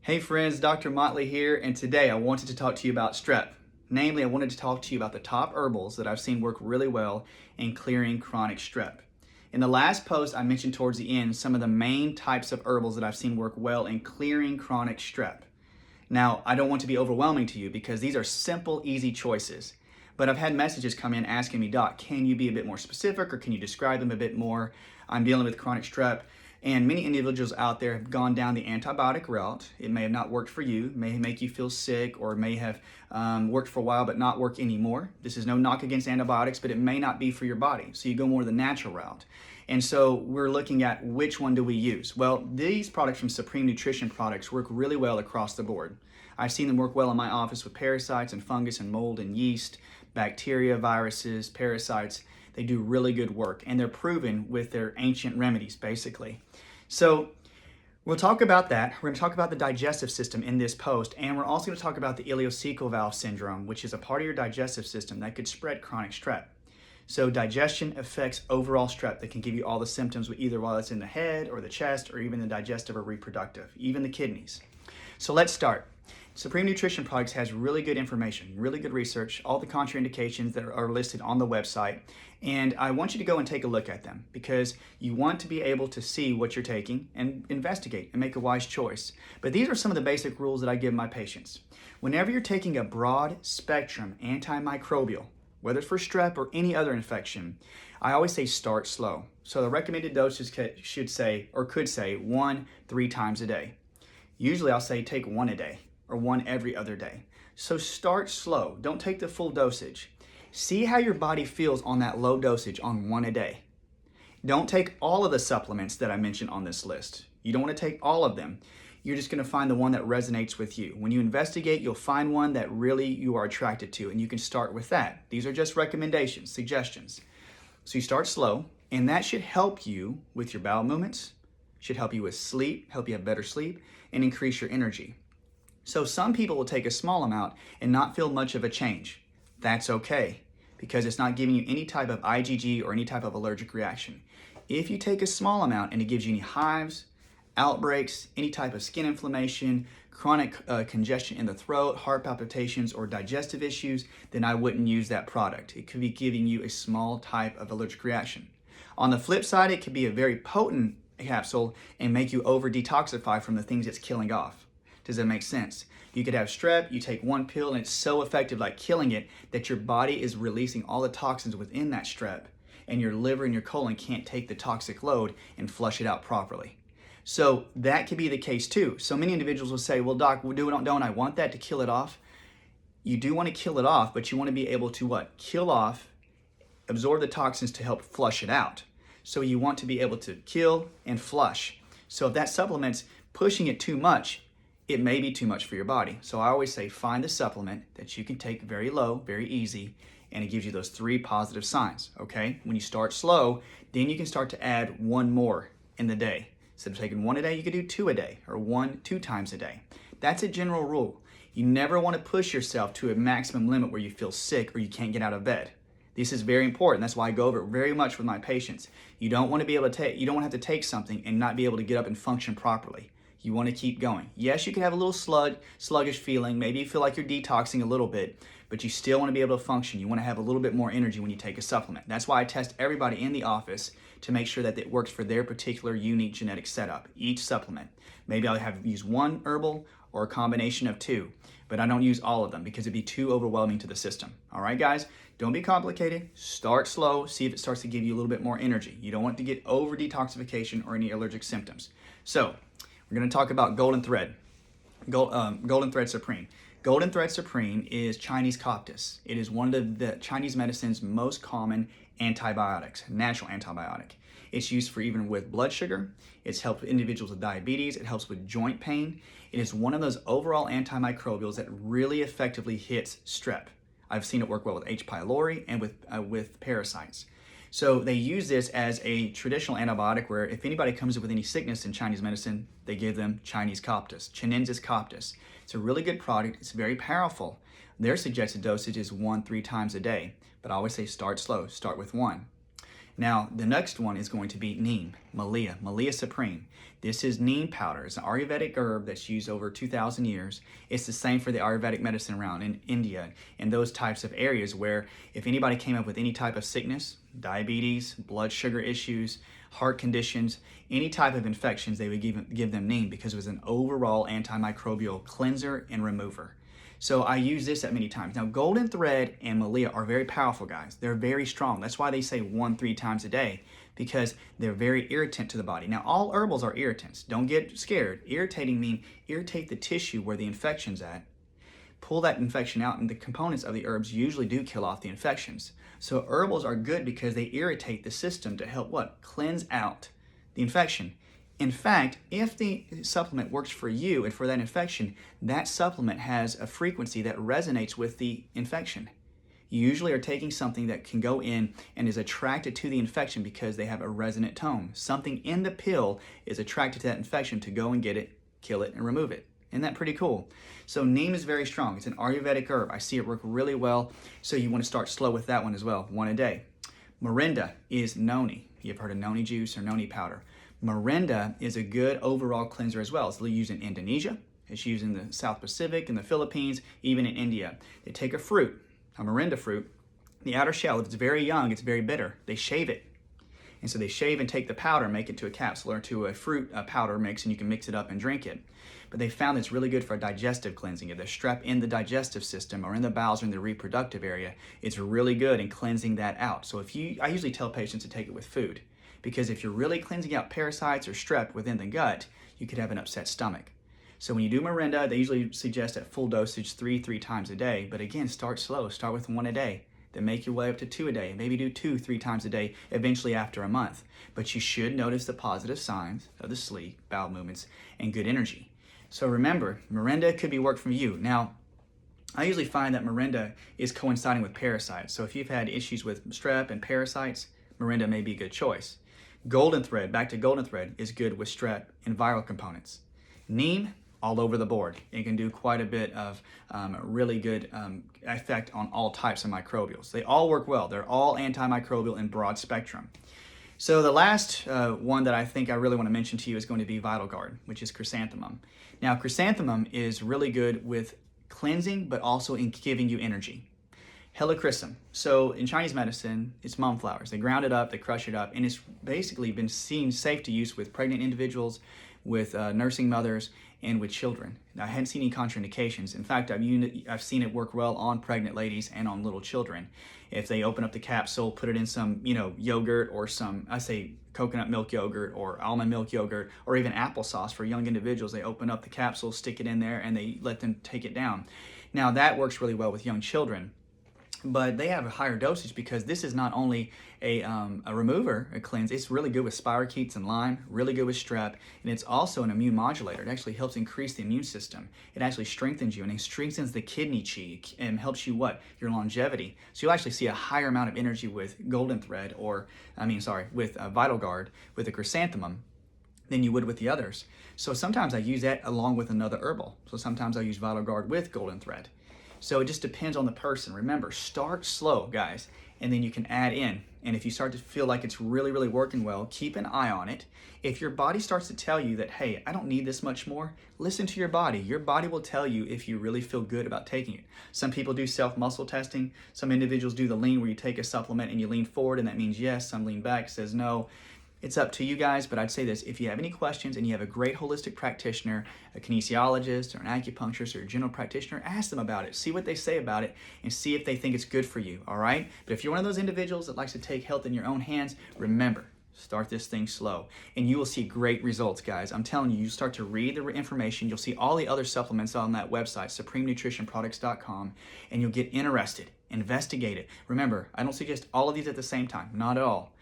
Hey friends, Dr. Motley here, and today I wanted to talk to you about strep. Namely, I wanted to talk to you about the top herbals that I've seen work really well in clearing chronic strep. In the last post, I mentioned towards the end some of the main types of herbals that I've seen work well in clearing chronic strep. Now, I don't want to be overwhelming to you because these are simple, easy choices. But I've had messages come in asking me, Doc, can you be a bit more specific or can you describe them a bit more? I'm dealing with chronic strep. And many individuals out there have gone down the antibiotic route. It may have not worked for you, may make you feel sick, or may have worked for a while but not work anymore. This is no knock against antibiotics, but it may not be for your body. So you go more the natural route. And so we're looking at which one do we use? Well, these products from Supreme Nutrition Products work really well across the board. I've seen them work well in my office with parasites and fungus and mold and yeast, bacteria, viruses, parasites. They do really good work, and they're proven with their ancient remedies, basically. So we'll talk about that. We're going to talk about the digestive system in this post, and we're also going to talk about the ileocecal valve syndrome, which is a part of your digestive system that could spread chronic strep. So digestion affects overall strep that can give you all the symptoms, either while it's in the head or the chest or even the digestive or reproductive, even the kidneys. So let's start. Supreme Nutrition Products has really good information, really good research, all the contraindications that are listed on the website. And I want you to go and take a look at them because you want to be able to see what you're taking and investigate and make a wise choice. But these are some of the basic rules that I give my patients. Whenever you're taking a broad spectrum antimicrobial, whether it's for strep or any other infection, I always say start slow. So the recommended doses should say, or could say, 1-3 times a day. Usually I'll say take 1 a day or 1 every other day. So start slow. Don't take the full dosage. See how your body feels on that low dosage on 1 a day. Don't take all of the supplements that I mentioned on this list. You don't want to take all of them. You're just going to find the one that resonates with you. When you investigate, you'll find one that really you are attracted to, and you can start with that. These are just recommendations, suggestions. So you start slow, and that should help you with your bowel movements, should help you with sleep, help you have better sleep, and increase your energy. So some people will take a small amount and not feel much of a change. That's okay, because it's not giving you any type of IgG or any type of allergic reaction. If you take a small amount and it gives you any hives, outbreaks, any type of skin inflammation, chronic congestion in the throat, heart palpitations, or digestive issues, then I wouldn't use that product. It could be giving you a small type of allergic reaction. On the flip side, it could be a very potent capsule and make you over detoxify from the things it's killing off. Does that make sense? You could have strep, you take 1 pill and it's so effective, like killing it, that your body is releasing all the toxins within that strep and your liver and your colon can't take the toxic load and flush it out properly. So that could be the case too. So many individuals will say, well, doc, don't I want that to kill it off? You do want to kill it off, but you want to be able to what? Kill off, absorb the toxins to help flush it out. So you want to be able to kill and flush. So if that supplement's pushing it too much, it may be too much for your body. So I always say find the supplement that you can take very low, very easy, and it gives you those 3 positive signs, okay? When you start slow, then you can start to add 1 more in the day. Instead of taking 1 a day, you could do 2 a day or 2 times a day. That's a general rule. You never want to push yourself to a maximum limit where you feel sick or you can't get out of bed. This is very important. That's why I go over it very much with my patients. You don't want to be able to take, you don't want to have to take something and not be able to get up and function properly. You want to keep going. Yes, you can have a little sluggish feeling. Maybe you feel like you're detoxing a little bit, but you still want to be able to function. You want to have a little bit more energy when you take a supplement. That's why I test everybody in the office to make sure that it works for their particular unique genetic setup, each supplement. Maybe I'll use 1 herbal or a combination of 2, but I don't use all of them because it'd be too overwhelming to the system. All right, guys, don't be complicated. Start slow. See if it starts to give you a little bit more energy. You don't want to get over detoxification or any allergic symptoms. So we're going to talk about Golden Thread, Golden Thread Supreme. Golden Thread Supreme is Chinese coptis. It is one of the Chinese medicine's most common antibiotics, natural antibiotic. It's used for even with blood sugar. It's helped individuals with diabetes. It helps with joint pain. It is one of those overall antimicrobials that really effectively hits strep. I've seen it work well with H. pylori and with parasites. So they use this as a traditional antibiotic where if anybody comes up with any sickness in Chinese medicine, they give them Chinese coptis, Chinensis coptis. It's a really good product. It's very powerful. Their suggested dosage is 1-3 times a day, but I always say start slow. Start with 1. Now, the next one is going to be neem, Malia supreme. This is neem powder. It's an Ayurvedic herb that's used over 2,000 years. It's the same for the Ayurvedic medicine around in India and those types of areas where if anybody came up with any type of sickness, diabetes, blood sugar issues, heart conditions, any type of infections, they would give them neem because it was an overall antimicrobial cleanser and remover. So I use this at many times. Now, golden thread and Malia are very powerful, guys. They're very strong. That's why they say 1-3 times a day, because they're very irritant to the body. Now, all herbals are irritants. Don't get scared. Irritating means irritate the tissue where the infection's at, pull that infection out, and the components of the herbs usually do kill off the infections. So herbals are good because they irritate the system to help what? Cleanse out the infection. In fact, if the supplement works for you and for that infection, that supplement has a frequency that resonates with the infection. You usually are taking something that can go in and is attracted to the infection because they have a resonant tone. Something in the pill is attracted to that infection to go and get it, kill it, and remove it. Isn't that pretty cool? So neem is very strong. It's an Ayurvedic herb. I see it work really well, so you want to start slow with that one as well, 1 a day. Morinda is noni. You've heard of noni juice or noni powder. Morinda is a good overall cleanser as well. It's used in Indonesia. It's used in the South Pacific, in the Philippines, even in India. They take a fruit, a morinda fruit, the outer shell, if it's very young, it's very bitter. They shave it. And so they shave and take the powder, make it to a capsule or to a fruit powder mix, and you can mix it up and drink it. But they found it's really good for digestive cleansing. If there's strep in the digestive system or in the bowels or in the reproductive area, it's really good in cleansing that out. So I usually tell patients to take it with food, because if you're really cleansing out parasites or strep within the gut, you could have an upset stomach. So when you do Morinda, they usually suggest at full dosage 3 times a day. But again, start slow. Start with 1 a day. Then make your way up to 2 a day. Maybe do 2-3 times a day, eventually after a month. But you should notice the positive signs of the sleep, bowel movements, and good energy. So remember, Morinda could be work for you. Now, I usually find that Morinda is coinciding with parasites. So if you've had issues with strep and parasites, Morinda may be a good choice. Golden thread, back to golden thread, is good with strep and viral components. Neem, all over the board. It can do quite a bit of really good effect on all types of microbials. They all work well. They're all antimicrobial in broad spectrum. So the last one that I think I really want to mention to you is going to be Vital Guard, which is chrysanthemum. Now, chrysanthemum is really good with cleansing, but also in giving you energy. Helichrysum. So in Chinese medicine, it's mum flowers. They ground it up, they crush it up, and it's basically been seen safe to use with pregnant individuals, with nursing mothers, and with children. Now, I hadn't seen any contraindications. In fact, I've seen it work well on pregnant ladies and on little children. If they open up the capsule, put it in some, yogurt or some, I say coconut milk yogurt or almond milk yogurt or even applesauce for young individuals, they open up the capsule, stick it in there, and they let them take it down. Now, that works really well with young children. But they have a higher dosage because this is not only a remover, a cleanse, it's really good with spirochetes and Lyme, really good with strep, and it's also an immune modulator. It actually helps increase the immune system. It actually strengthens you, and it strengthens the kidney chi and helps you your longevity. So you'll actually see a higher amount of energy with golden thread with Vital Guard, with the chrysanthemum, than you would with the others. So sometimes I use that along with another herbal. So sometimes I use Vital Guard with golden thread. So it just depends on the person. Remember, start slow, guys, and then you can add in. And if you start to feel like it's really, really working well, keep an eye on it. If your body starts to tell you that, hey, I don't need this much more, listen to your body. Your body will tell you if you really feel good about taking it. Some people do self-muscle testing. Some individuals do the lean where you take a supplement and you lean forward and that means yes. Some lean back, says no. It's up to you guys, but I'd say this: if you have any questions and you have a great holistic practitioner, a kinesiologist or an acupuncturist or a general practitioner, ask them about it, see what they say about it, and see if they think it's good for you, all right? But if you're one of those individuals that likes to take health in your own hands, remember, start this thing slow, and you will see great results, guys. I'm telling you, you start to read the information, you'll see all the other supplements on that website, supremenutritionproducts.com, and you'll get interested, investigate it. Remember, I don't suggest all of these at the same time, not at all.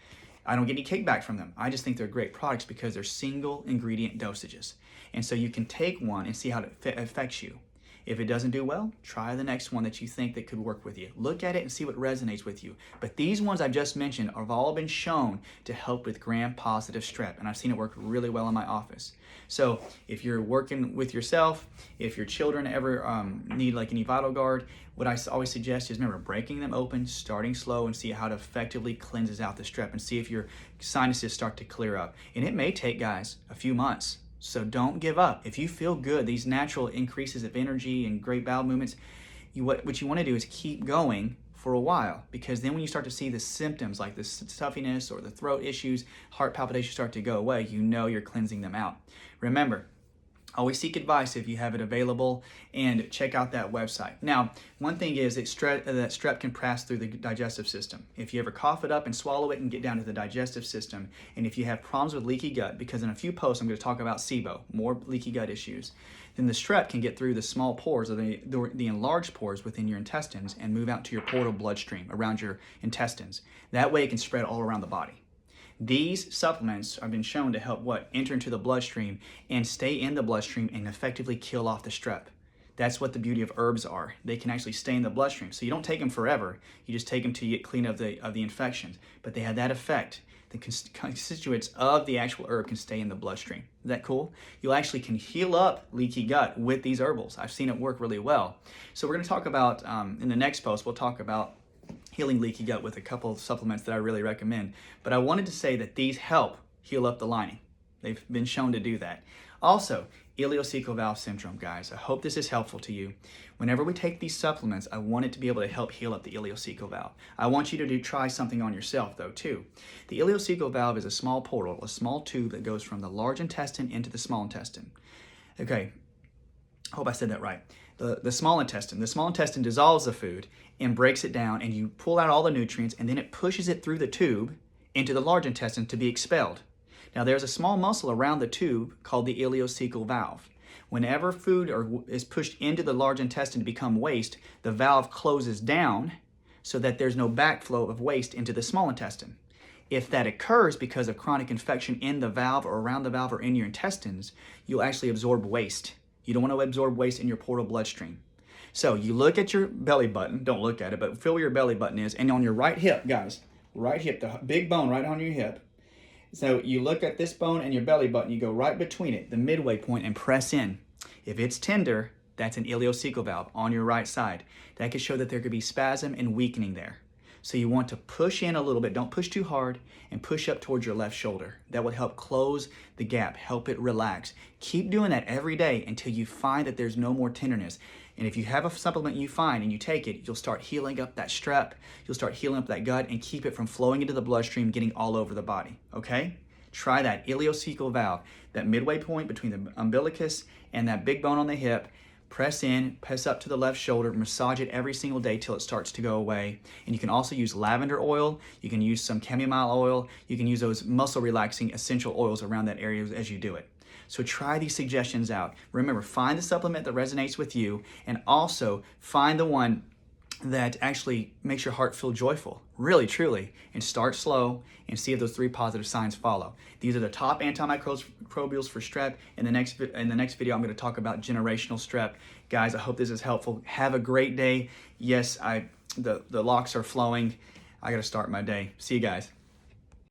I don't get any kickback from them. I just think they're great products because they're single ingredient dosages. And so you can take one and see how it affects you. If it doesn't do well, try the next one that you think that could work with you. Look at it and see what resonates with you. But these ones I've just mentioned have all been shown to help with gram-positive strep, and I've seen it work really well in my office. So if you're working with yourself, if your children ever need like any vital guard, what I always suggest is, remember, breaking them open, starting slow, and see how it effectively cleanses out the strep, and see if your sinuses start to clear up. And it may take, guys, a few months. So don't give up. If you feel good, these natural increases of energy and great bowel movements, what you want to do is keep going for a while, because then when you start to see the symptoms like the stuffiness or the throat issues, heart palpitations start to go away, you know you're cleansing them out. Remember, always seek advice if you have it available, and check out that website. Now, one thing is that strep can pass through the digestive system. If you ever cough it up and swallow it and get down to the digestive system, and if you have problems with leaky gut, because in a few posts I'm going to talk about SIBO, more leaky gut issues, then the strep can get through the small pores or the enlarged pores within your intestines and move out to your portal bloodstream around your intestines. That way it can spread all around the body. These supplements have been shown to help enter into the bloodstream and stay in the bloodstream and effectively kill off the strep. That's what the beauty of herbs are. They can actually stay in the bloodstream. So you don't take them forever. You just take them to get clean of the infections. But they have that effect. The constituents of the actual herb can stay in the bloodstream. Is that cool? You actually can heal up leaky gut with these herbals. I've seen it work really well. So we're going to talk about, in the next post, we'll talk about healing leaky gut with a couple of supplements that I really recommend. But I wanted to say that these help heal up the lining. They've been shown to do that. Also, ileocecal valve syndrome, guys. I hope this is helpful to you. Whenever we take these supplements, I want it to be able to help heal up the ileocecal valve. I want you to try something on yourself, though, too. The ileocecal valve is a small portal, a small tube that goes from the large intestine into the small intestine. Okay, I hope I said that right. The small intestine. The small intestine dissolves the food and breaks it down, and you pull out all the nutrients, and then it pushes it through the tube into the large intestine to be expelled. Now, there's a small muscle around the tube called the ileocecal valve. Whenever food is pushed into the large intestine to become waste, the valve closes down so that there's no backflow of waste into the small intestine. If that occurs because of chronic infection in the valve or around the valve or in your intestines, you'll actually absorb waste. You don't want to absorb waste in your portal bloodstream. So you look at your belly button, don't look at it, but feel where your belly button is, and on your right hip, guys, right hip, the big bone right on your hip. So you look at this bone and your belly button, you go right between it, the midway point, and press in. If it's tender, that's an ileocecal valve on your right side. That could show that there could be spasm and weakening there. So you want to push in a little bit, don't push too hard, and push up towards your left shoulder. That will help close the gap, help it relax. Keep doing that every day until you find that there's no more tenderness. And if you have a supplement you find and you take it, you'll start healing up that strep, you'll start healing up that gut and keep it from flowing into the bloodstream, getting all over the body, okay? Try that ileocecal valve, that midway point between the umbilicus and that big bone on the hip. Press in, press up to the left shoulder, massage it every single day till it starts to go away. And you can also use lavender oil, you can use some chamomile oil, you can use those muscle relaxing essential oils around that area as you do it. So try these suggestions out. Remember, find the supplement that resonates with you, and also find the one that actually makes your heart feel joyful, really, truly, and start slow and see if those 3 positive signs follow. These are the top antimicrobials for strep. In the next video, I'm going to talk about generational strep. Guys, I hope this is helpful. Have a great day. Yes, the locks are flowing. I got to start my day. See you guys.